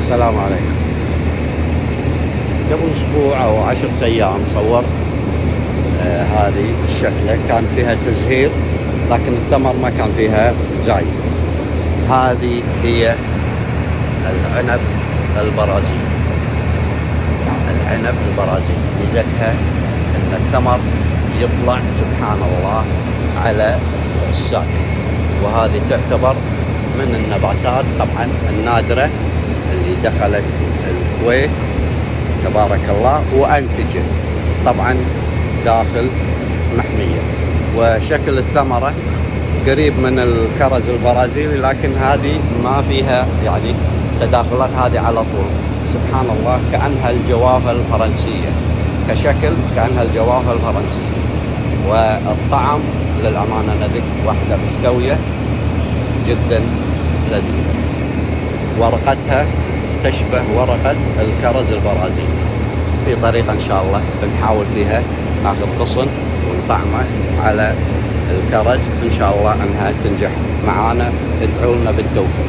السلام عليكم. قبل أسبوع أو 10 أيام صورت هذه الشتلة، كان فيها تزهير لكن الثمر ما كان فيها زايد. هذه هي العنب البرازيلي. العنب البرازيلي ميزتها أن الثمر يطلع سبحان الله على الساق، وهذه تعتبر من النباتات طبعا النادرة اللي دخلت الكويت تبارك الله وأنتجت طبعا داخل محمية. وشكل الثمرة قريب من الكرز البرازيلي، لكن هذه ما فيها يعني تداخلات، هذه على طول سبحان الله كأنها الجوافة الفرنسية، كشكل كأنها الجوافة الفرنسية. والطعم للأمانة نذك، واحدة مستوية جدا لذيذة، ورقتها تشبه ورقة الكرز البرازيلي. في طريقة إن شاء الله بنحاول فيها ناخذ غصن ونطعمه على الكرز، إن شاء الله أنها تنجح معانا. ادعوا لنا بالتوفيق.